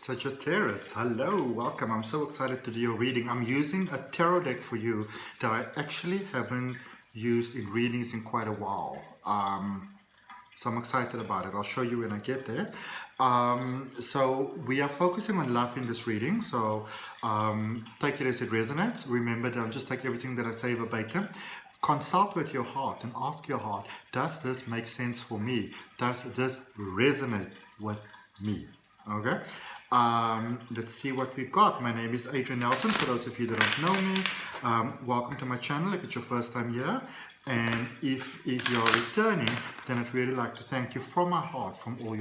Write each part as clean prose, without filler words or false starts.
Sagittarius, hello, welcome. I'm so excited to do your reading. I'm using a tarot deck for you that I actually haven't used in readings in quite a while. So I'm excited about it. I'll show you when I get there. So we are focusing on love in this reading. So take it as it resonates. Remember, don't just take everything that I say verbatim. Consult with your heart and ask your heart, does this make sense for me? Does this resonate with me? Okay, let's see what we've got. My name is Adrian H. For those of you that don't know me, welcome to my channel if it's your first time here. And if you're returning, then I'd really like to thank you from my heart for all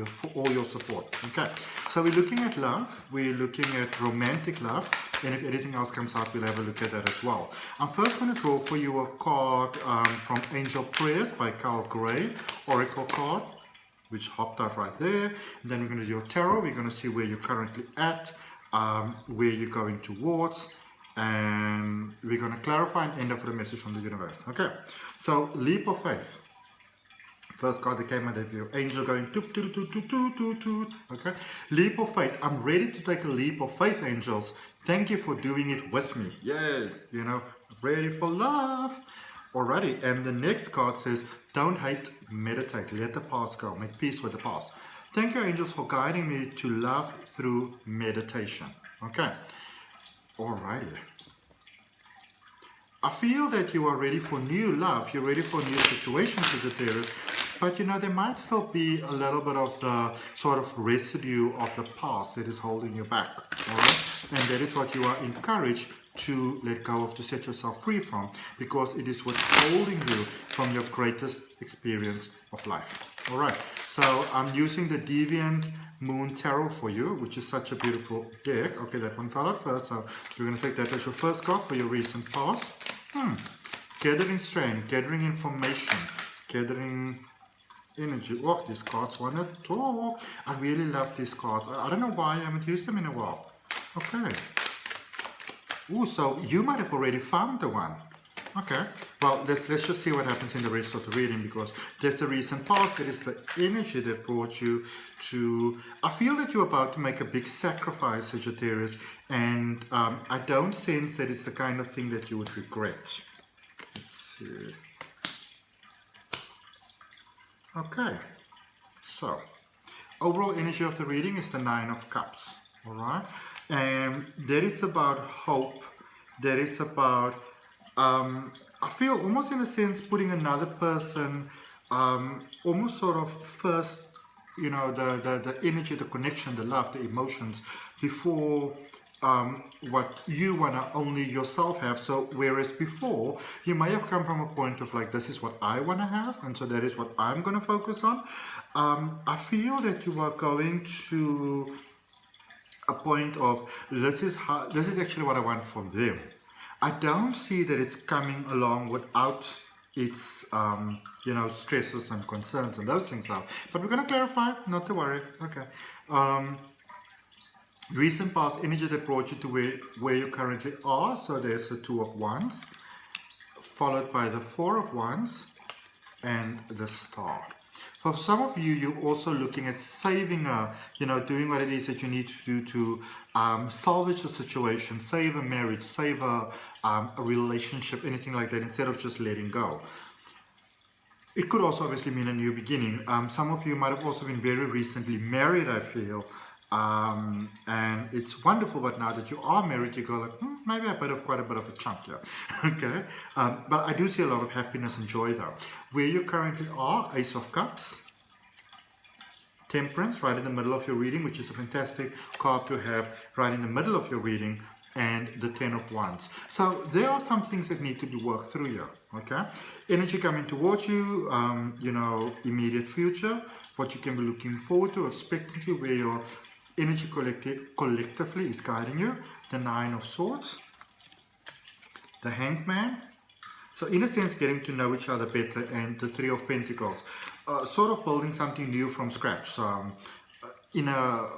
your support. Okay, so we're looking at love, we're looking at romantic love, and if anything else comes out, we'll have a look at that as well. I'm first going to draw for you a card from Angel Prayers by Carl Gray, Oracle card, which hopped out right there. And then we're going to do your tarot. We're going to see where you're currently at, where you're going towards, and we're going to clarify and end up with a message from the universe. Okay, so leap of faith. First card that came out of you, angel going toot toot toot toot toot toot toot. Okay, leap of faith. I'm ready to take a leap of faith, angels. Thank you for doing it with me. Yay, you know, ready for love. Alrighty, and the next card says, don't hate, meditate, let the past go, make peace with the past. Thank you, angels, for guiding me to love through meditation. Okay, alrighty. I feel that you are ready for new love, you're ready for new situations, Sagittarius, but you know, there might still be a little bit of the sort of residue of the past that is holding you back, alright? And that is what you are encouraged to let go of, to set yourself free from, because it is what's holding you from your greatest experience of life. All right, so I'm using the Deviant MUSE Tarot for you, which is such a beautiful deck. Okay, that one fell out first, so you're going to take that as your first card for your recent past. Gathering strength, gathering information, gathering energy. Oh, these cards want to talk. I really love these cards. I don't know why I haven't used them in a while. Okay. Ooh, so you might have already found the one. Okay, well, let's just see what happens in the rest of the reading, because there's a recent past. It is the energy that brought you to... I feel that you're about to make a big sacrifice, Sagittarius, and I don't sense that it's the kind of thing that you would regret. Let's see. Okay, so overall energy of the reading is the Nine of Cups, all right? And that is about hope, that is about, I feel almost in a sense putting another person almost sort of first, you know, the energy, the connection, the love, the emotions before what you want to only yourself have. So whereas before you may have come from a point of like, this is what I want to have, and so that is what I'm going to focus on. I feel that you are going to a point of this is actually what I want from them. I don't see that it's coming along without its you know, stresses and concerns and those things now. But we're going to clarify, not to worry. Okay. Recent past energy that brought you to where you currently are. So there's the Two of Wands, followed by the Four of Wands and the Star. For some of you, you're also looking at saving you know, doing what it is that you need to do to salvage a situation, save a marriage, save a relationship, anything like that, instead of just letting go. It could also obviously mean a new beginning. Some of you might have also been very recently married, I feel. And it's wonderful, but now that you are married, you go like, maybe quite a bit of a chunk here. Okay, but I do see a lot of happiness and joy though. Where you currently are, Ace of Cups, Temperance right in the middle of your reading, which is a fantastic card to have right in the middle of your reading, and the Ten of Wands. So there are some things that need to be worked through here. Okay, energy coming towards you, you know, immediate future, what you can be looking forward to, expecting to, where your energy collectively is guiding you. The Nine of Swords, the Hangman. So in a sense, getting to know each other better, and the Three of Pentacles. Sort of building something new from scratch. So in a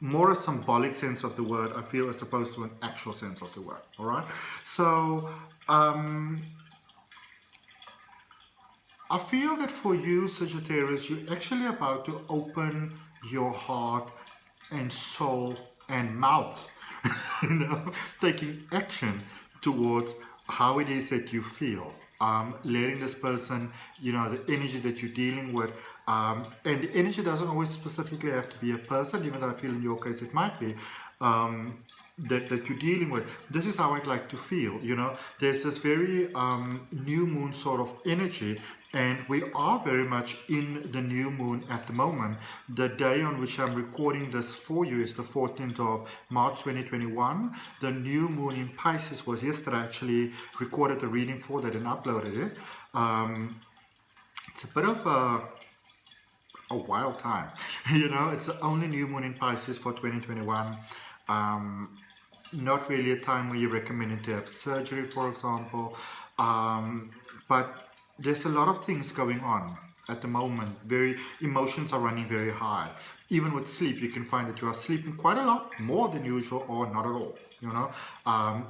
more a symbolic sense of the word, I feel, as opposed to an actual sense of the word. All right. So I feel that for you, Sagittarius, you're actually about to open your heart and soul and mouth, you know, taking action towards how it is that you feel. Letting this person, you know, the energy that you're dealing with, and the energy doesn't always specifically have to be a person, even though I feel in your case it might be, that you're dealing with. This is how I'd like to feel, you know. There's this very new moon sort of energy, and we are very much in the new moon at the moment. The day on which I'm recording this for you is the 14th of March 2021. The new moon in Pisces was yesterday. I actually recorded the reading for that and uploaded it. It's a bit of a wild time. You know, it's the only new moon in Pisces for 2021. Not really a time where you're recommended to have surgery, for example, but there's a lot of things going on at the moment. Emotions are running very high. Even with sleep, you can find that you are sleeping quite a lot more than usual, or not at all, you know,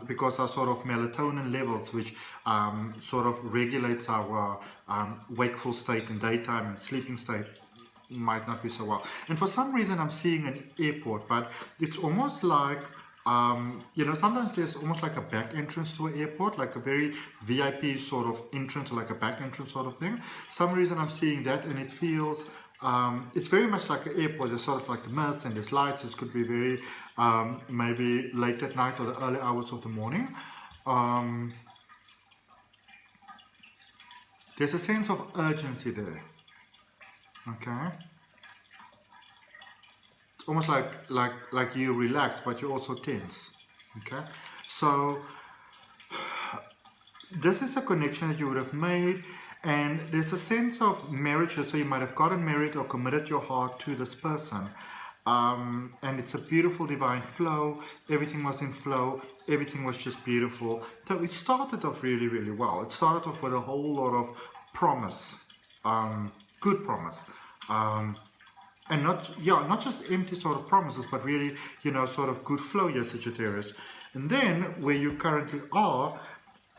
because our sort of melatonin levels, which sort of regulates our wakeful state in daytime and sleeping state, might not be so well. And for some reason I'm seeing an airport, but it's almost like you know, sometimes there's almost like a back entrance to an airport, like a very VIP sort of entrance, or like a back entrance sort of thing. Some reason I'm seeing that, and it feels it's very much like an airport. There's sort of like the mist and there's lights. It could be very maybe late at night or the early hours of the morning. There's a sense of urgency there. Okay, it's almost like you relax, but you're also tense. Okay, so this is a connection that you would have made, and there's a sense of marriage. So you might have gotten married or committed your heart to this person, and it's a beautiful divine flow. Everything was in flow. Everything was just beautiful. So it started off really, really well. It started off with a whole lot of promise, good promise, and not just empty sort of promises, but really, you know, sort of good flow, yes, Sagittarius. And then where you currently are,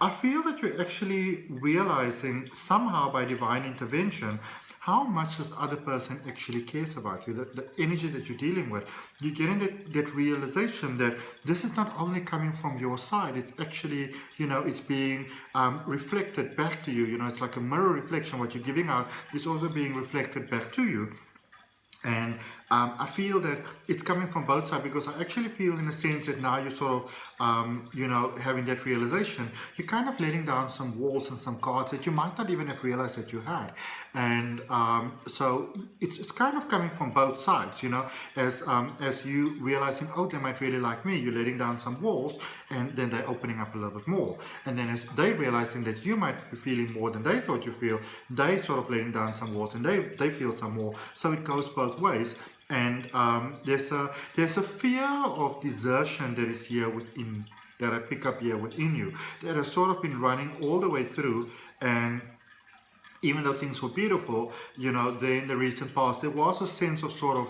I feel that you're actually realizing somehow by divine intervention how much this other person actually cares about you, the energy that you're dealing with. You're getting that realization that this is not only coming from your side, it's actually, you know, it's being reflected back to you. You know, it's like a mirror reflection. What you're giving out is also being reflected back to you. And I feel that it's coming from both sides, because I actually feel in a sense that now you're sort of, you know, having that realization, you're kind of letting down some walls and some guards that you might not even have realized that you had. And so it's kind of coming from both sides, you know, as you realizing, oh, they might really like me, you're letting down some walls, and then they're opening up a little bit more. And then as they realizing that you might be feeling more than they thought you feel, they sort of letting down some walls, and they feel some more. So it goes both ways. And there's a fear of desertion that is here within, that I pick up here within you, that has sort of been running all the way through. And even though things were beautiful, you know, there in the recent past, there was a sense of sort of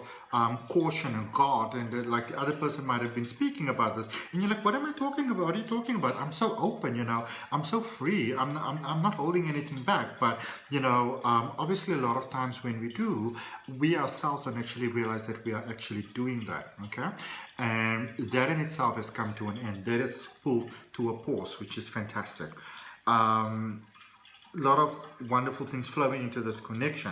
caution and guard, and that, like, the other person might have been speaking about this, and you're like, what am I talking about? What are you talking about? I'm so open, you know, I'm so free, I'm not holding anything back. But, you know, obviously a lot of times when we do, we ourselves don't actually realize that we are actually doing that, okay? And that in itself has come to an end. That is pulled to a pause, which is fantastic. A lot of wonderful things flowing into this connection.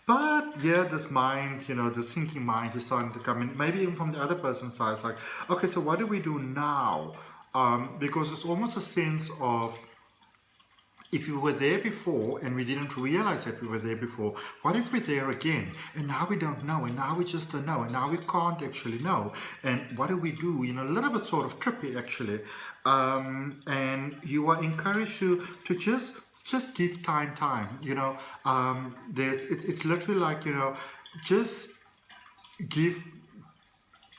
But yeah, this mind, you know, this thinking mind is starting to come in, maybe even from the other person's side. It's like, okay, so what do we do now? Because it's almost a sense of, if we were there before and we didn't realize that we were there before, what if we're there again? And now we don't know, and now we just don't know, and now we can't actually know. And what do we do? You know, a little bit sort of trippy actually. And you are encouraged to just give time, you know. It's literally like, you know, just give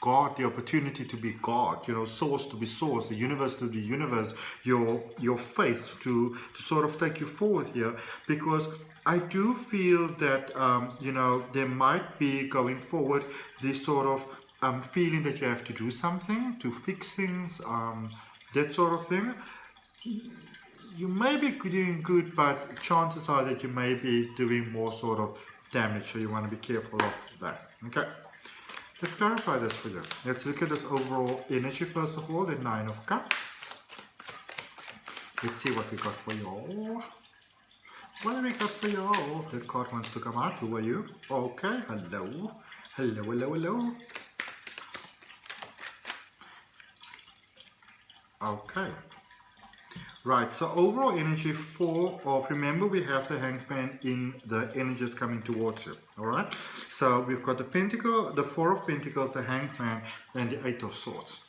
God the opportunity to be God, you know, source to be source, the universe to be universe, your faith to sort of take you forward here. Because I do feel that, you know, there might be going forward this sort of feeling that you have to do something to fix things, that sort of thing. You may be doing good, but chances are that you may be doing more sort of damage, so you want to be careful of that. Okay. Let's clarify this for you. Let's look at this overall energy first of all, the Nine of Cups. Let's see what we got for y'all. What have we got for y'all? That card wants to come out. Who are you? Okay, hello. Hello, hello, hello. Okay. Right, so overall energy 4 of, remember we have the Hangman in the energies coming towards you, alright? So we've got the Pentacle, the 4 of Pentacles, the Hangman, and the 8 of Swords.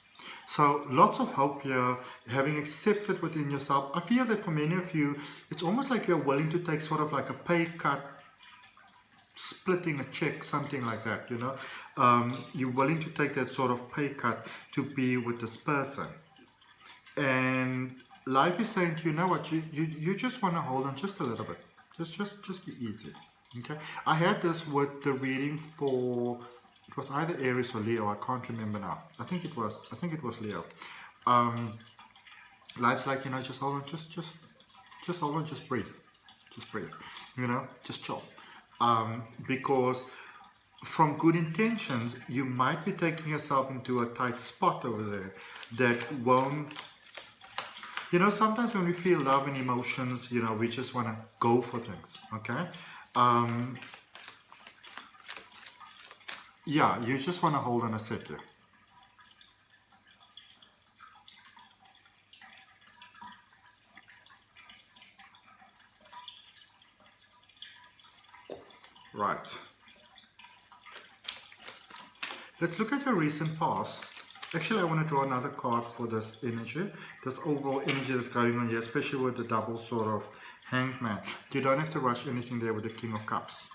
So lots of hope here, having accepted within yourself. I feel that for many of you, it's almost like you're willing to take sort of like a pay cut, splitting a check, something like that, you know. You're willing to take that sort of pay cut to be with this person. And life is saying to you, know what, you just want to hold on just a little bit. Just be easy. Okay. I had this with the reading for, it was either Aries or Leo, I can't remember now. I think it was Leo. Life's like, you know, just hold on, just hold on, just breathe. Just breathe. You know, just chill. Because from good intentions, you might be taking yourself into a tight spot over there that won't. You know, sometimes when we feel love and emotions, you know, we just want to go for things, okay? Yeah, you just want to hold on a second. Right. Let's look at your recent past. Actually, I want to draw another card for this energy, this overall energy that's going on here, especially with the double sort of Hangman. You don't have to rush anything there with the King of Cups.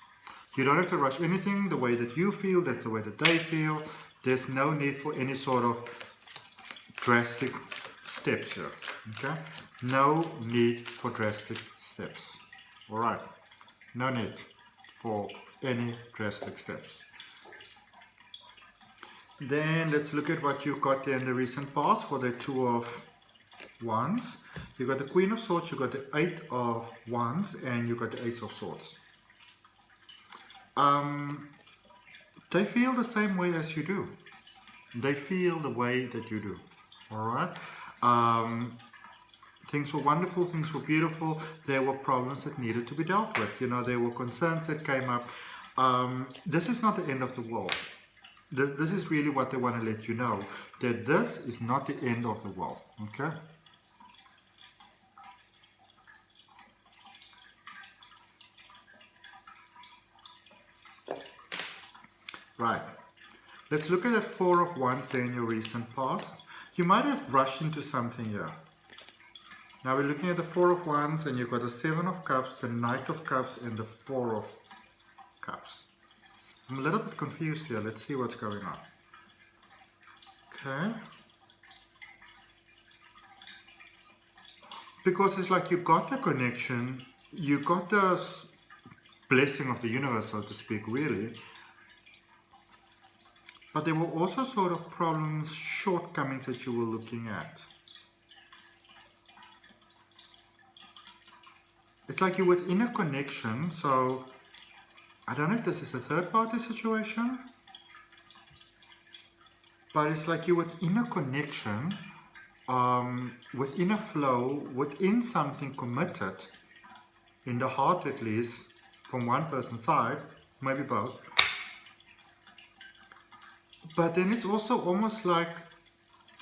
You don't have to rush anything the way that you feel, that's the way that they feel. There's no need for any sort of drastic steps here, okay? No need for drastic steps, all right? No need for any drastic steps. Then let's look at what you got there in the recent past for the Two of Wands. You got the Queen of Swords, you got the 8 of Wands, and you got the Ace of Swords. They feel the same way as you do. They feel the way that you do. Alright? Things were wonderful, things were beautiful. There were problems that needed to be dealt with. You know, there were concerns that came up. This is not the end of the world. This is really what they want to let you know, that this is not the end of the world, okay? Right. Let's look at that 4 of Wands there in your recent past. You might have rushed into something here. Now we're looking at the 4 of Wands, and you've got the 7 of Cups, the Knight of Cups, and the 4 of Cups. I'm a little bit confused here. Let's see what's going on. Okay. Because it's like you got the connection, you got the blessing of the universe, so to speak, really. But there were also sort of problems, shortcomings that you were looking at. It's like you're within a connection, so I don't know if this is a third-party situation, but it's like you're within a connection, within a flow, within something committed, in the heart at least, from one person's side, maybe both. But then it's also almost like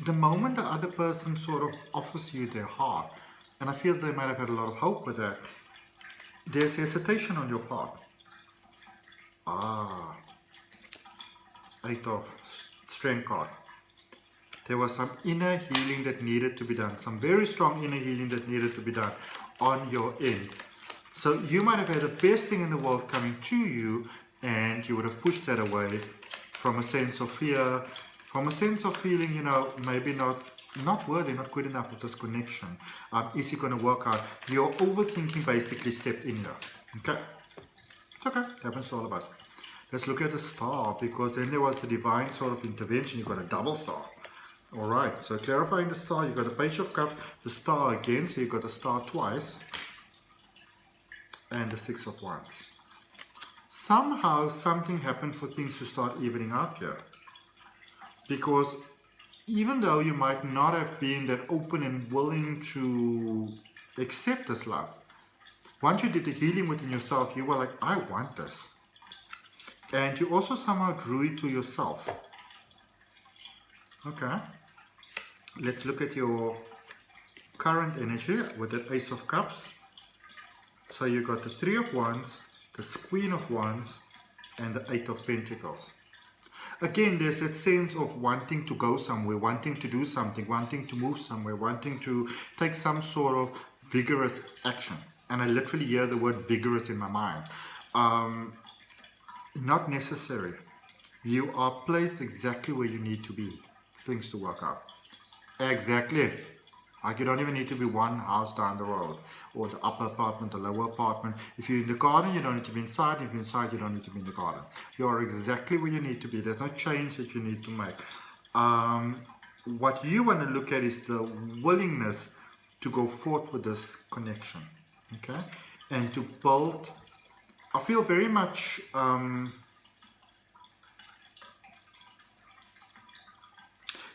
the moment the other person sort of offers you their heart, and I feel they might have had a lot of hope with that, there's hesitation on your part. Ah, 8 of Strength card. There was some inner healing that needed to be done, some very strong inner healing that needed to be done on your end. So you might have had the best thing in the world coming to you, and you would have pushed that away from a sense of fear, from a sense of feeling, you know, maybe not worthy, not good enough with this connection. Is it going to work out? Your overthinking basically stepped in here. Okay. It's okay, it happens to all of us. Let's look at the star, because then there was the divine sort of intervention. You've got a double star. Alright, so clarifying the star, you've got the Page of Cups, the star again, so you've got the star twice, and the 6 of Wands. Somehow something happened for things to start evening out here. because even though you might not have been that open and willing to accept this love, once you did the healing within yourself, you were like, I want this. And you also somehow drew it to yourself. Okay. Let's look at your current energy with the Ace of Cups. So you got the Three of Wands, the Queen of Wands, and the Eight of Pentacles. Again, there's that sense of wanting to go somewhere, wanting to do something, wanting to move somewhere, wanting to take some sort of vigorous action. And I literally hear the word vigorous in my mind. Not necessary. You are placed exactly where you need to be. Things to work out. Exactly. Like you don't even need to be one house down the road, or the upper apartment, the lower apartment. If you're in the garden, you don't need to be inside. If you're inside, you don't need to be in the garden. You are exactly where you need to be. There's no change that you need to make. What you want to look at is the willingness to go forth with this connection, okay, and to build. I feel very much.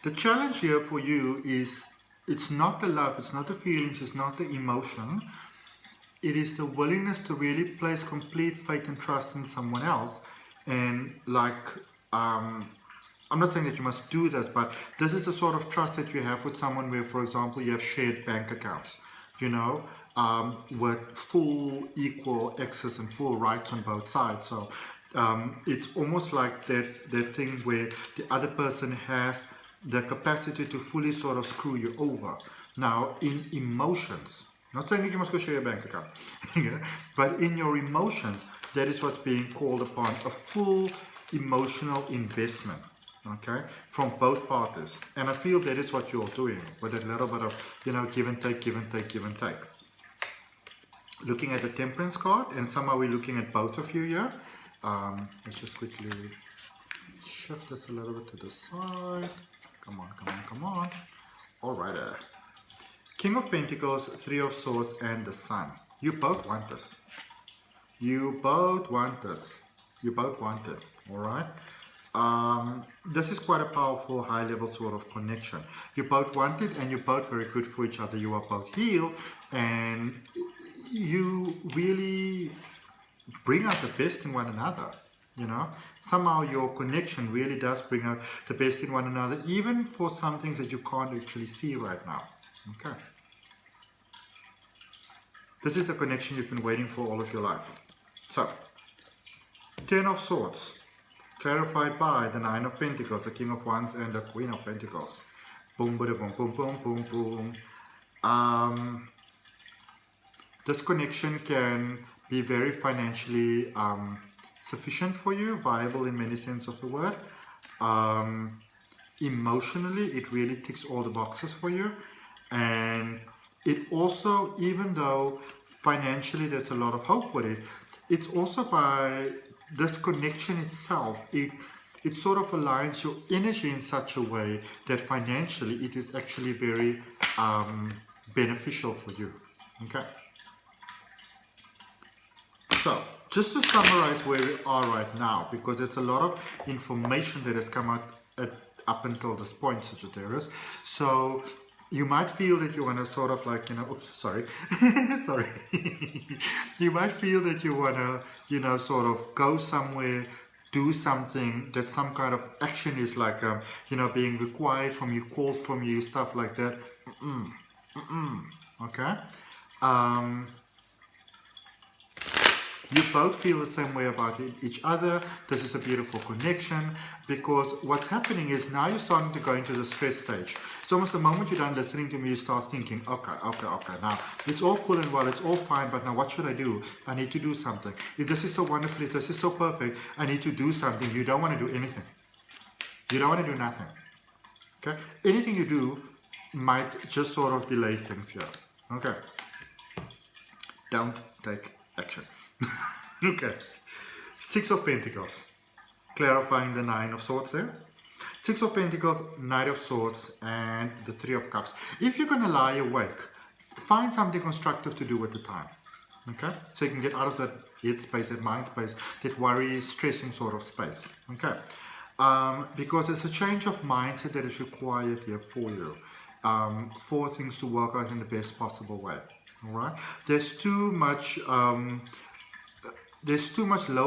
The challenge here for you is, it's not the love, it's not the feelings, it's not the emotion. It is the willingness to really place complete faith and trust in someone else. And like, I'm not saying that you must do this, but this is the sort of trust that you have with someone where, for example, you have shared bank accounts, you know, with full equal access and full rights on both sides. So it's almost like that thing where the other person has the capacity to fully sort of screw you over. Now, in emotions, not saying that you must go share your bank account, but in your emotions, that is what's being called upon, a full emotional investment, okay, from both parties. And I feel that is what you're doing, with a little bit of, you know, give and take, give and take, give and take. Looking at the Temperance card, and somehow we're looking at both of you here. Let's just quickly shift this a little bit to the side. Come on, come on, come on. All right. King of Pentacles, Three of Swords, and the Sun. You both want this. You both want this. You both want it. All right. This is quite a powerful, high-level sort of connection. You both want it, and you're both very good for each other. You are both healed, and you really bring out the best in one another. You know, somehow your connection really does bring out the best in one another, even for some things that you can't actually see right now. Okay. This is the connection you've been waiting for all of your life. So, Ten of Swords, clarified by the Nine of Pentacles, the King of Wands, and the Queen of Pentacles. Boom, boom, boom, boom, boom, boom, boom. This connection can be very financially sufficient for you, viable in many sense of the word. Emotionally, it really ticks all the boxes for you. And it also, even though financially there's a lot of hope with it, it's also by this connection itself, it sort of aligns your energy in such a way that financially it is actually very beneficial for you. Okay. So, just to summarize where we are right now, because it's a lot of information that has come out up until this point, Sagittarius. So, you might feel that you want to sort of like, you know, oops, sorry, sorry. You might feel that you want to, you know, sort of go somewhere, do something, that some kind of action is like, you know, being required from you, called from you, stuff like that. Okay? You both feel the same way about each other. This is a beautiful connection, because what's happening is now you're starting to go into the stress stage. It's almost the moment you're done listening to me, you start thinking, okay, now it's all cool and well, it's all fine, but now what should I do? I need to do something. If this is so wonderful, if this is so perfect, I need to do something. You don't want to do anything. You don't want to do nothing. Okay? Anything you do might just sort of delay things here. Okay? Don't take action. Okay. Six of Pentacles, clarifying the Nine of Swords there. Six of Pentacles, Knight of Swords, and the Three of Cups. If you're going to lie awake, find something constructive to do with the time. Okay? So you can get out of that head space, that mind space, that worry, stressing sort of space. Okay? because it's a change of mindset that is required here for you, for things to work out in the best possible way. All right, there's too much low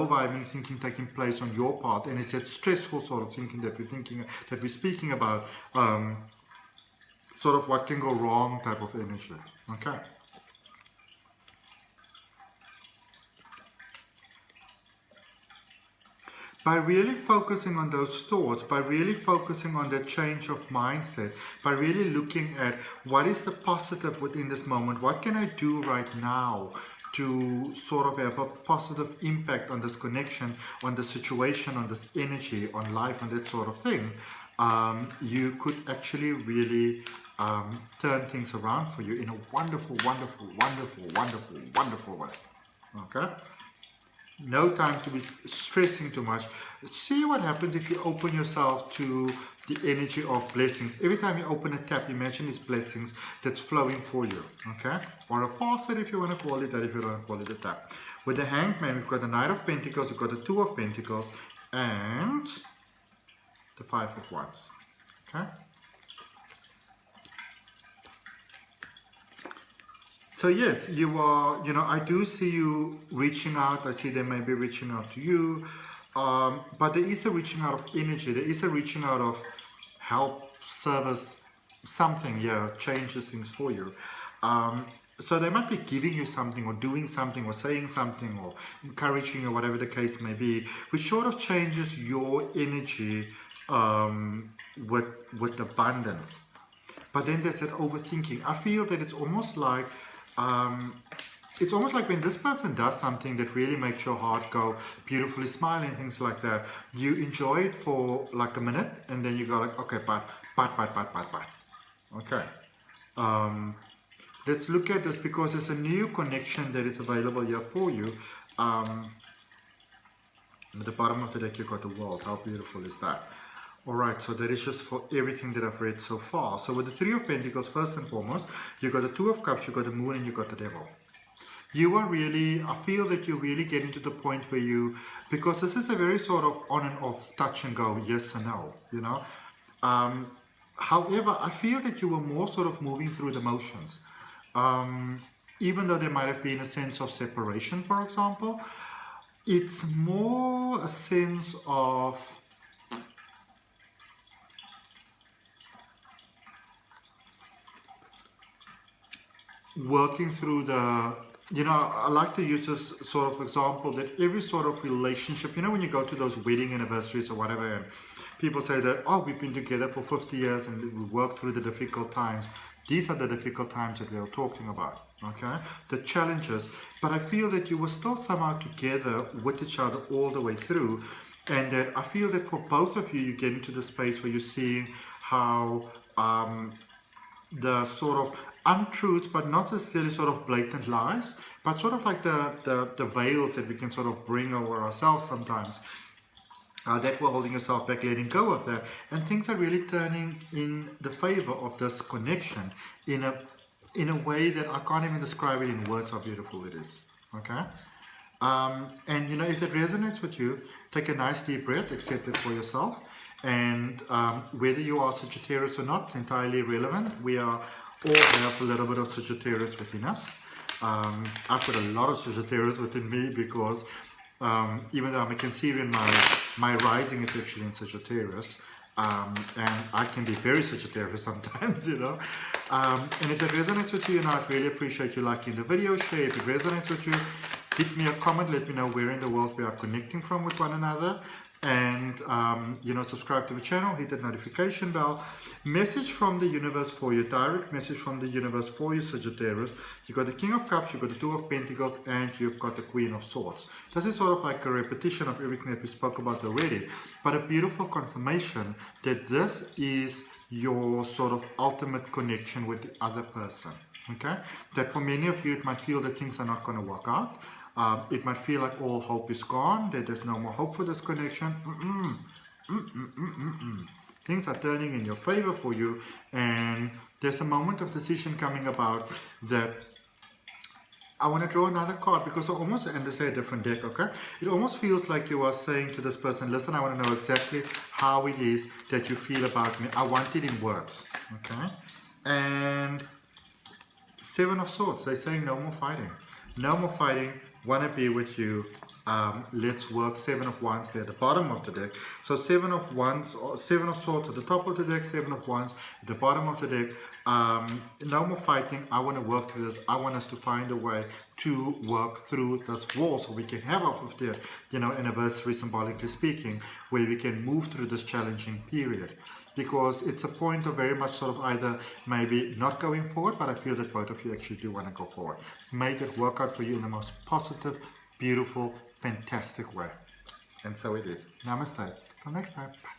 vibing thinking taking place on your part, and it's that stressful sort of thinking that we're speaking about, sort of what can go wrong type of energy. Okay. By really focusing on those thoughts, by really focusing on the change of mindset, by really looking at what is the positive within this moment, what can I do right now to sort of have a positive impact on this connection, on the situation, on this energy, on life, and that sort of thing, you could actually really turn things around for you in a wonderful, wonderful, wonderful, wonderful, wonderful way. Okay? No time to be stressing too much. See what happens if you open yourself to the energy of blessings. Every time you open a tap, imagine it's blessings that's flowing for you. Okay? Or a faucet, if you want to call it that, if you don't want to call it a tap. With the Hangman, we've got the Knight of Pentacles, we've got the Two of Pentacles, and the Five of Wands. Okay? So yes, you are, I do see you reaching out. I see they may be reaching out to you. But there is a reaching out of energy. There is a reaching out of help, service, something, changes things for you. So they might be giving you something or doing something or saying something or encouraging you, whatever the case may be, which sort of changes your energy with abundance. But then there's that overthinking. I feel that it's almost like when this person does something that really makes your heart go beautifully, smiling, things like that. You enjoy it for like a minute, and then you go like, okay, but. Okay. Let's look at this because there's a new connection that is available here for you. At the bottom of the deck, you've got the World. How beautiful is that? Alright, so that is just for everything that I've read so far. So with the Three of Pentacles, first and foremost, you've got the Two of Cups, you've got the Moon, and you've got the Devil. You are really, I feel that you're really getting to the point where you, because this is a very sort of on and off, touch and go, yes and no, However, I feel that you were more sort of moving through the motions. Even though there might have been a sense of separation, for example, it's more a sense of working through the, I like to use this sort of example that every sort of relationship, when you go to those wedding anniversaries or whatever, and people say that, oh, we've been together for 50 years and we worked through the difficult times. These are the difficult times that we're talking about, okay? The challenges. But I feel that you were still somehow together with each other all the way through. And that I feel that for both of you, you get into the space where you're seeing how the sort of untruths, but not necessarily sort of blatant lies, but sort of like the veils that we can sort of bring over ourselves sometimes. That we're holding yourself back, letting go of that, and things are really turning in the favor of this connection in a way that I can't even describe it in words how beautiful it is. Okay, and if it resonates with you, take a nice deep breath, accept it for yourself, and whether you are Sagittarius or not, entirely irrelevant. We are all have a little bit of Sagittarius within us. I've got a lot of Sagittarius within me because even though I'm a Cancerian, my rising is actually in Sagittarius, and I can be very Sagittarius sometimes, and if it resonates with you, I'd really appreciate you liking the video, share if it resonates with you, hit me a comment, let me know where in the world we are connecting from with one another, and subscribe to the channel, hit that notification bell. Message from the universe for you, direct message from the universe for you, Sagittarius. You've got the King of Cups, you've got the Two of Pentacles, and you've got the Queen of Swords. This is sort of like a repetition of everything that we spoke about already, but a beautiful confirmation that this is your sort of ultimate connection with the other person. Okay, that for many of you it might feel that things are not going to work out. It might feel like all hope is gone, that there's no more hope for this connection. Things are turning in your favor for you, and there's a moment of decision coming about that I want to draw another card because I almost, and this is a different deck, okay? It almost feels like you are saying to this person, listen, I want to know exactly how it is that you feel about me. I want it in words, okay? And Seven of Swords, they're saying no more fighting. No more fighting, want to be with you. Let's work. Seven of Wands there at the bottom of the deck. So Seven of Wands, or Seven of Swords at the top of the deck, Seven of Wands at the bottom of the deck. No more fighting. I want to work through this. I want us to find a way to work through this wall so we can have our 50th, anniversary, symbolically speaking, where we can move through this challenging period. Because it's a point of very much sort of either maybe not going forward, but I feel that both of you actually do want to go forward. Make it work out for you in the most positive, beautiful, fantastic way. And so it is. Namaste. Till next time. Bye.